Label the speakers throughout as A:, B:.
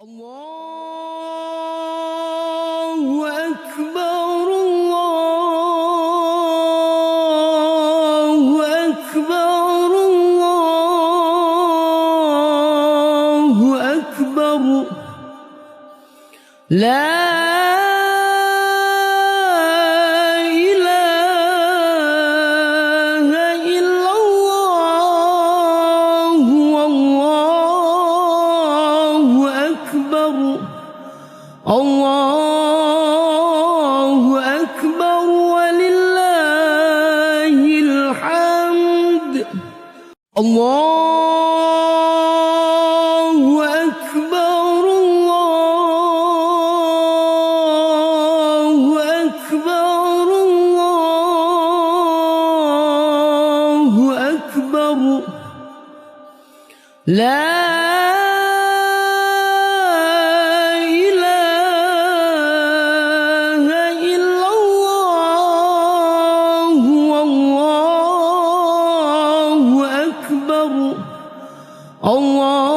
A: Allahu Akbar, Allahu Akbar, Allahu Akbar. La ilaha illallah, Allahu Akbar. Allahu Akbar walillahil hamd. Allahu Akbar, Allahu Akbar, Allahu Akbar. La Allahu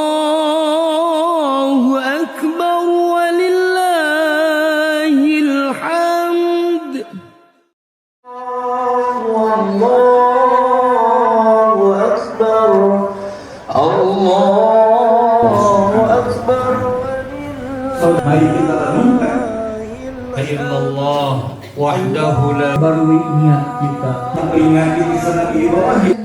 A: Akbar walillahil hamd.
B: Allahu Akbar, Allahu Akbar.
C: Mari kita renungkan illallah wahdahu la barwi niat kita memperingati kisah Nabi Ibrahim.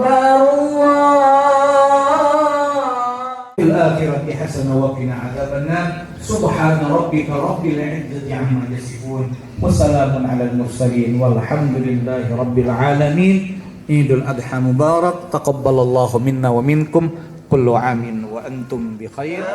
C: Fil akhirati hasanah wa qina adzabannar. Subhana rabbika rabbil izzati amma yasifun. Wassalamun alal mursalin walhamdulillahi rabbil alamin. Idul Adha mubarak. Taqabbalallahu minna wa minkum. Kullu amin wa antum bi khair.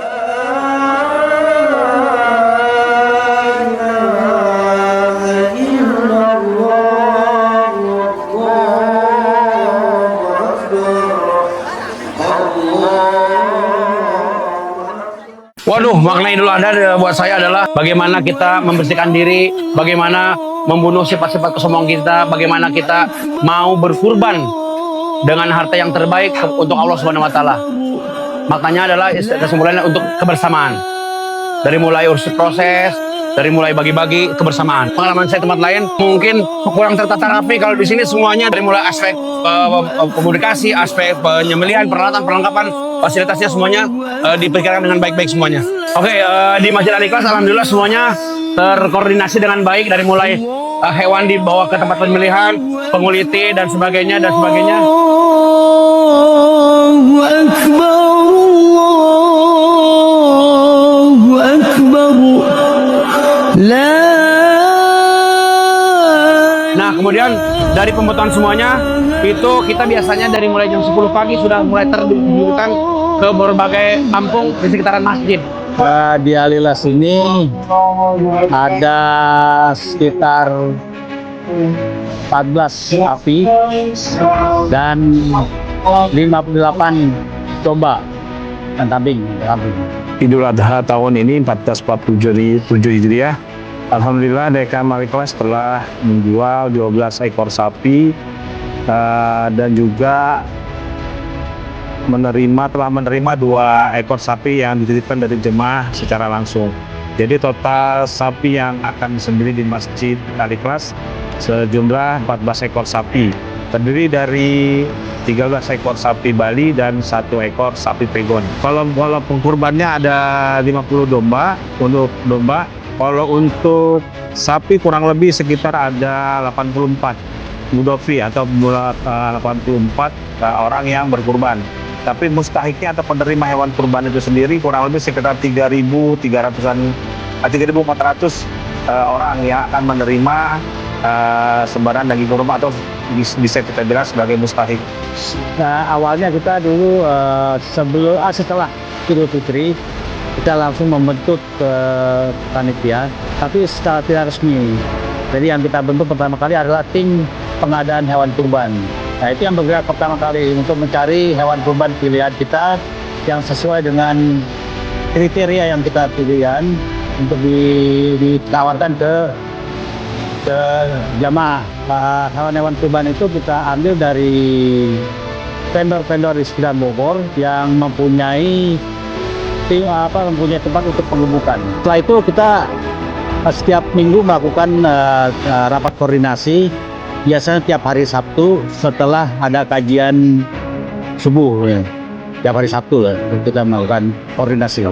D: Waduh, makna Idul Adha buat saya adalah bagaimana kita membersihkan diri, bagaimana membunuh sifat-sifat kesombongan kita, bagaimana kita mau berkurban dengan harta yang terbaik untuk Allah Subhanahu wa taala. Maknanya adalah kesimpulannya untuk kebersamaan. Dari mulai urus proses, dari mulai bagi-bagi kebersamaan. Pengalaman saya tempat lain mungkin kurang tertata rapi, kalau di sini semuanya dari mulai aspek komunikasi, aspek penyembelihan, peralatan, perlengkapan, fasilitasnya semuanya diperkirakan dengan baik-baik semuanya. Oke, di Masjid Al-Ikhlas alhamdulillah semuanya terkoordinasi dengan baik, dari mulai hewan dibawa ke tempat penyembelihan, penguliti dan sebagainya dan sebagainya.
A: Allahu Akbar, Allahu Akbar. La.
D: Nah, kemudian dari pembuatan semuanya itu kita biasanya dari mulai jam 10 pagi sudah mulai terdudukan ke berbagai kampung di sekitaran masjid.
E: Di Alilas ini ada sekitar 14 api dan 58 domba dan kambing.
F: Idul Adha tahun ini 1447 Hijriah. Alhamdulillah Dekan Al-Ikhlas telah menjual 12 ekor sapi dan juga telah menerima 2 ekor sapi yang dititipkan dari jemaah secara langsung. Jadi total sapi yang akan disembelih di Masjid Al-Ikhlas sejumlah 14 ekor sapi. Terdiri dari 13 ekor sapi Bali dan 1 ekor sapi Pegon. Kalau pengkurbannya ada 50 domba untuk domba. Kalau untuk sapi kurang lebih sekitar ada 84 mudofi atau 84 orang yang berkurban. Tapi mustahiknya atau penerima hewan kurban itu sendiri kurang lebih sekitar 3.400 orang yang akan menerima sembaran daging kurban atau bisa kita bilang sebagai mustahik.
E: Nah, awalnya kita dulu setelah Idul Fitri kita langsung membentuk panitia, tapi secara tidak resmi. Jadi yang kita bentuk pertama kali adalah tim pengadaan hewan kurban. Nah, itu yang bergerak pertama kali untuk mencari hewan kurban pilihan kita yang sesuai dengan kriteria yang kita pilihan untuk ditawarkan ke jamaah. Hewan-hewan kurban itu kita ambil dari vendor-vendor di sekitar Bogor yang mempunyai mempunyai tempat untuk penggemukan. Setelah itu kita setiap minggu melakukan rapat koordinasi, biasanya tiap hari Sabtu setelah ada kajian subuh ya. Tiap hari Sabtu ya, kita melakukan koordinasi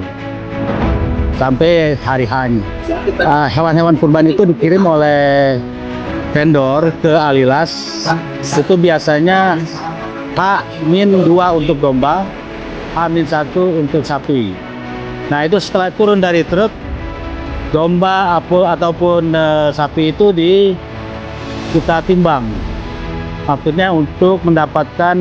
E: sampai hari H. Hewan-hewan kurban itu dikirim oleh vendor ke Alilas. Itu biasanya H-2 untuk domba, H-1 untuk sapi. Nah itu setelah turun dari truk, domba ataupun sapi itu kita timbang. Maksudnya untuk mendapatkan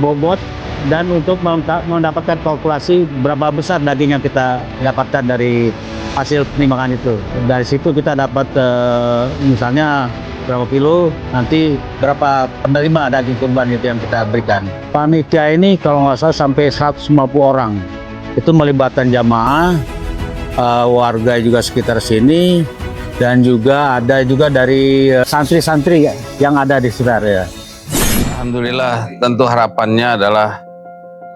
E: bobot dan untuk mendapatkan kalkulasi berapa besar daging yang kita dapatkan dari hasil penimbangan itu. Dari situ kita dapat misalnya berapa kilo, nanti berapa penerima daging kurban itu yang kita berikan. Panitia ini kalau nggak salah sampai 150 orang. Itu melibatkan jamaah, warga juga sekitar sini, dan juga ada juga dari santri-santri yang ada di sekitar ya.
G: Alhamdulillah, tentu harapannya adalah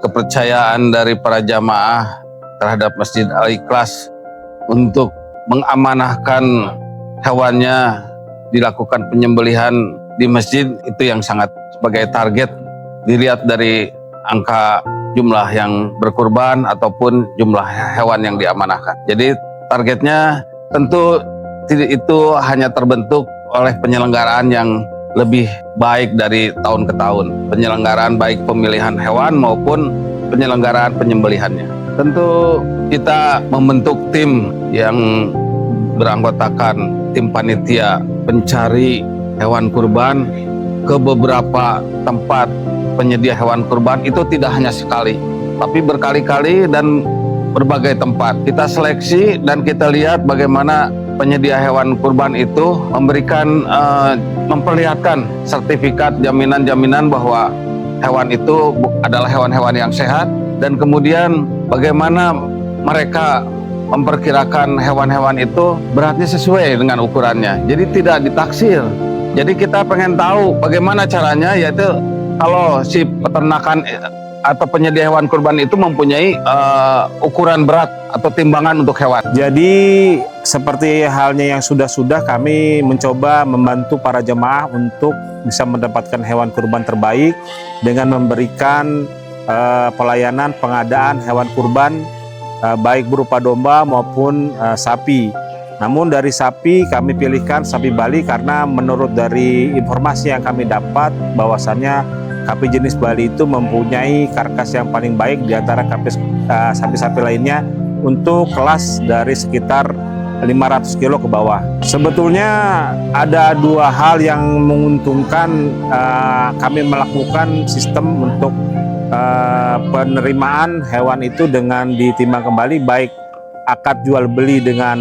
G: kepercayaan dari para jamaah terhadap Masjid Al-Ikhlas untuk mengamanahkan hewannya, dilakukan penyembelihan di masjid, itu yang sangat sebagai target dilihat dari angka jumlah yang berkurban ataupun jumlah hewan yang diamanahkan. Jadi targetnya tentu itu hanya terbentuk oleh penyelenggaraan yang lebih baik dari tahun ke tahun. Penyelenggaraan baik pemilihan hewan maupun penyelenggaraan penyembelihannya. Tentu kita membentuk tim yang beranggotakan tim panitia pencari hewan kurban ke beberapa tempat penyedia hewan kurban. Itu tidak hanya sekali, tapi berkali-kali dan berbagai tempat. Kita seleksi dan kita lihat bagaimana penyedia hewan kurban itu memberikan memperlihatkan sertifikat jaminan-jaminan bahwa hewan itu adalah hewan-hewan yang sehat, dan kemudian bagaimana mereka memperkirakan hewan-hewan itu beratnya sesuai dengan ukurannya, jadi tidak ditaksir. Jadi kita pengen tahu bagaimana caranya, yaitu kalau si peternakan atau penyedia hewan kurban itu mempunyai ukuran berat atau timbangan untuk hewan.
F: Jadi seperti halnya yang sudah-sudah, kami mencoba membantu para jemaah untuk bisa mendapatkan hewan kurban terbaik dengan memberikan pelayanan pengadaan hewan kurban baik berupa domba maupun sapi. Namun dari sapi kami pilihkan sapi Bali karena menurut dari informasi yang kami dapat bahwasannya sapi jenis Bali itu mempunyai karkas yang paling baik di antara sapi-sapi lainnya untuk kelas dari sekitar 500 kilo ke bawah. Sebetulnya ada dua hal yang menguntungkan kami melakukan sistem untuk penerimaan hewan itu dengan ditimbang kembali, baik akad jual beli dengan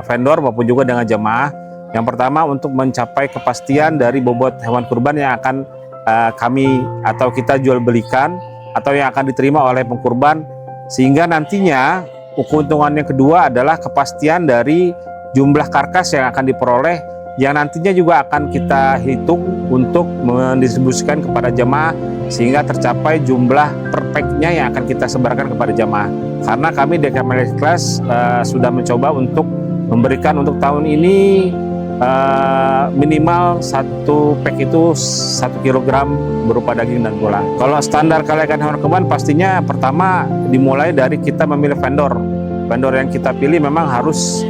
F: vendor maupun juga dengan jemaah. Yang pertama untuk mencapai kepastian dari bobot hewan kurban yang akan kami atau kita jual belikan atau yang akan diterima oleh pengkurban, sehingga nantinya keuntungan yang kedua adalah kepastian dari jumlah karkas yang akan diperoleh, yang nantinya juga akan kita hitung untuk mendistribusikan kepada jemaah sehingga tercapai jumlah perfectnya yang akan kita sebarkan kepada jemaah. Karena kami di Kementerian Ikhlas sudah mencoba untuk memberikan untuk tahun ini minimal satu pack itu 1 kg berupa daging dan tulang. Kalau standar kelayakan hewan kurban pastinya pertama dimulai dari kita memilih vendor. Vendor yang kita pilih memang harus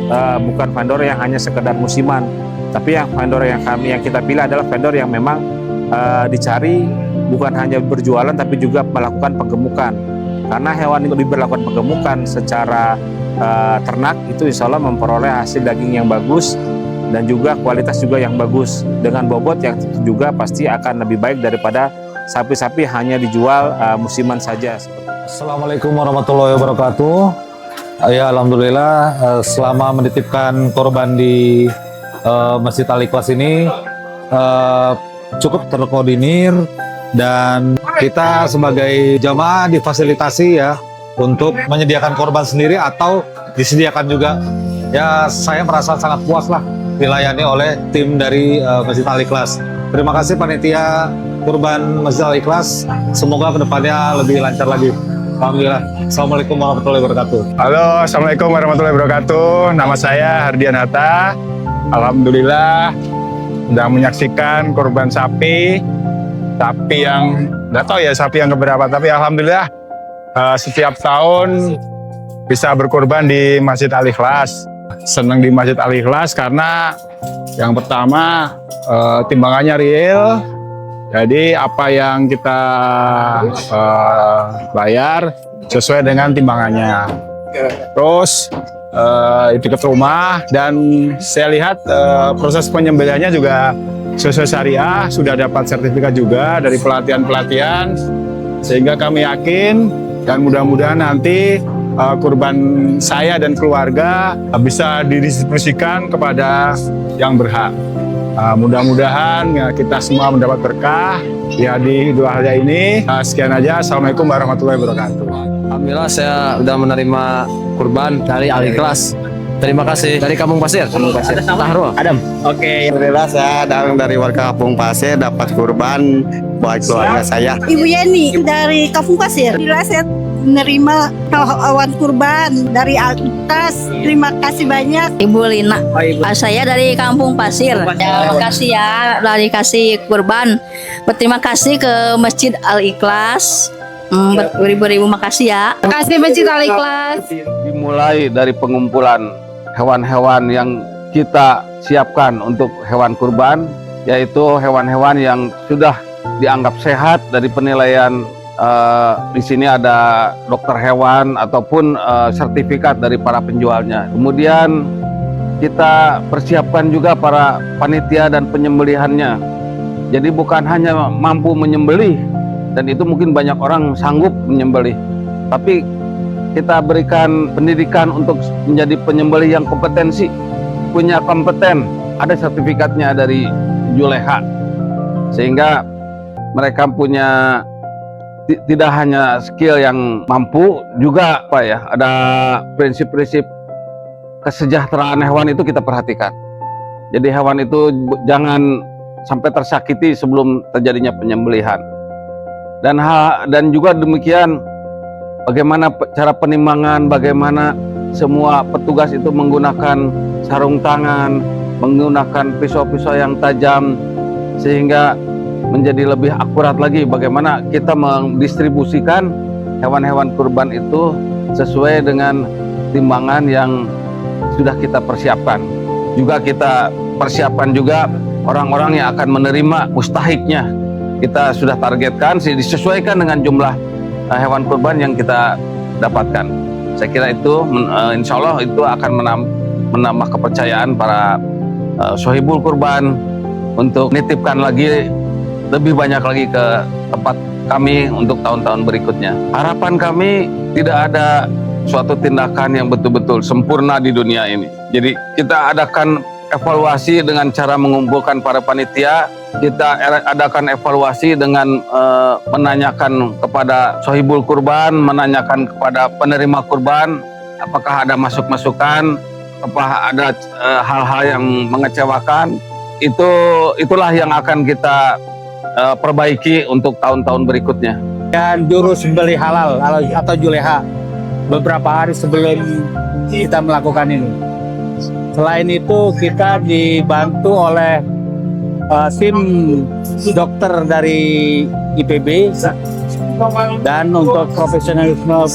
F: bukan vendor yang hanya sekedar musiman, tapi yang vendor yang kita pilih adalah vendor yang memang dicari bukan hanya berjualan tapi juga melakukan penggemukan. Karena hewan itu diberlakukan penggemukan secara ternak itu insya Allah memperoleh hasil daging yang bagus dan juga kualitas juga yang bagus dengan bobot yang juga pasti akan lebih baik daripada sapi-sapi hanya dijual musiman saja.
H: Assalamualaikum warahmatullahi wabarakatuh. Ya alhamdulillah selama menitipkan korban di Masjid Al-Ikhlas ini cukup terkoordinir dan kita sebagai jamaah difasilitasi ya untuk menyediakan korban sendiri atau disediakan juga. Ya saya merasa sangat puas lah dilayani oleh tim dari Masjid Al-Ikhlas. Terima kasih panitia kurban Masjid Al-Ikhlas. Semoga kedepannya lebih lancar lagi. Alhamdulillah. Assalamualaikum warahmatullahi wabarakatuh.
I: Halo, Assalamualaikum warahmatullahi wabarakatuh. Nama saya Hardian Hatta. Alhamdulillah sedang menyaksikan kurban sapi yang nggak tahu ya sapi yang keberapa, tapi alhamdulillah setiap tahun bisa berkurban di Masjid Al-Ikhlas. Senang di Masjid Al-Ikhlas karena yang pertama timbangannya real. Jadi apa yang kita bayar sesuai dengan timbangannya. Terus dekat rumah, dan saya lihat proses penyembelihannya juga sesuai syariah, sudah dapat sertifikat juga dari pelatihan-pelatihan, sehingga kami yakin dan mudah-mudahan nanti kurban saya dan keluarga bisa didistribusikan kepada yang berhak. Mudah-mudahan ya, kita semua mendapat berkah ya di Idul Adha ini. Sekian aja. Assalamualaikum warahmatullahi wabarakatuh.
J: Alhamdulillah saya sudah menerima kurban dari Al-Ikhlas. Terima kasih. Dari Kampung Pasir. Tahrul. Adam.
K: Oke. Alhamdulillah saya datang dari warga Kampung Pasir dapat kurban buat keluarga saya.
L: Ibu Yeni dari Kampung Pasir. Alhamdulillah saya menerima awan kurban dari Al-Ikhlas. Terima kasih banyak.
M: Ibu Lina. Saya dari Kampung Pasir. Terima kasih ya dari kasih kurban. Berterima kasih ke Masjid Al-Ikhlas. Beribu-ribu makasih ya.
L: Terima kasih Masjid Al-Ikhlas.
G: Dimulai dari pengumpulan hewan-hewan yang kita siapkan untuk hewan kurban, yaitu hewan-hewan yang sudah dianggap sehat dari penilaian. Di sini ada dokter hewan ataupun sertifikat dari para penjualnya. Kemudian kita persiapkan juga para panitia dan penyembelihannya. Jadi bukan hanya mampu menyembelih, dan itu mungkin banyak orang sanggup menyembelih, tapi kita berikan pendidikan untuk menjadi penyembelih yang kompetensi, punya kompeten, ada sertifikatnya dari Juleha, sehingga mereka punya tidak hanya skill yang mampu, juga ada prinsip-prinsip kesejahteraan hewan itu kita perhatikan. Jadi hewan itu jangan sampai tersakiti sebelum terjadinya penyembelihan. Dan juga demikian bagaimana cara penimbangan, bagaimana semua petugas itu menggunakan sarung tangan, menggunakan pisau-pisau yang tajam, sehingga menjadi lebih akurat lagi bagaimana kita mendistribusikan hewan-hewan kurban itu sesuai dengan timbangan yang sudah kita persiapkan. Juga kita persiapkan juga orang-orang yang akan menerima mustahiknya. Kita sudah targetkan disesuaikan dengan jumlah hewan kurban yang kita dapatkan. Saya kira itu insya Allah itu akan menambah kepercayaan para sohibul kurban untuk nitipkan lagi lebih banyak lagi ke tempat kami untuk tahun-tahun berikutnya. Harapan kami tidak ada suatu tindakan yang betul-betul sempurna di dunia ini. Jadi kita adakan evaluasi dengan cara mengumpulkan para panitia. Kita adakan evaluasi dengan menanyakan kepada sohibul kurban, menanyakan kepada penerima kurban, apakah ada masukan, apakah ada hal-hal yang mengecewakan. Itulah yang akan kita perbaiki untuk tahun-tahun berikutnya.
E: Dan juru sembelih halal atau Juleha beberapa hari sebelum kita melakukan ini. Selain itu kita dibantu oleh tim dokter dari IPB, dan untuk profesionalisme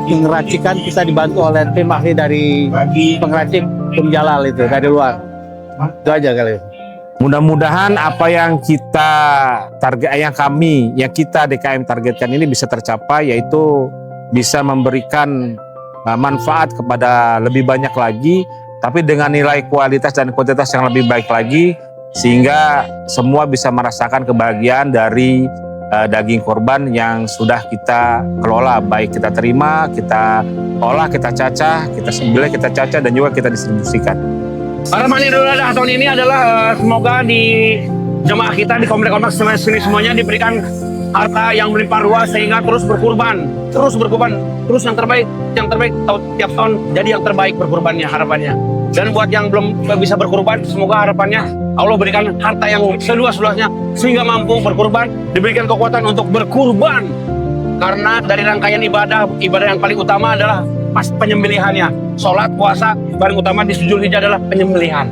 E: pengracikan kita dibantu oleh tim ahli dari pengracik Tim Jalal itu dari luar. Itu aja kali.
F: Mudah-mudahan apa yang kita kita DKM targetkan ini bisa tercapai, yaitu bisa memberikan manfaat kepada lebih banyak lagi, tapi dengan nilai kualitas dan kuantitas yang lebih baik lagi, sehingga semua bisa merasakan kebahagiaan dari daging korban yang sudah kita kelola, baik kita terima, kita olah, kita cacah, kita sembelih, kita cacah, dan juga kita distribusikan.
D: Harapan Idul Adha tahun ini adalah semoga di jemaah kita di komplek-komplek sini semuanya diberikan harta yang melimpah ruah sehingga terus berkurban, terus yang terbaik tiap tahun jadi yang terbaik berkurbannya harapannya. Dan buat yang belum bisa berkurban, semoga harapannya Allah berikan harta yang seluas-luasnya sehingga mampu berkurban, diberikan kekuatan untuk berkurban Karena dari rangkaian ibadah yang paling utama adalah pas penyembelihannya. Sholat, puasa, paling utama di Dzulhijjah adalah penyembelihan.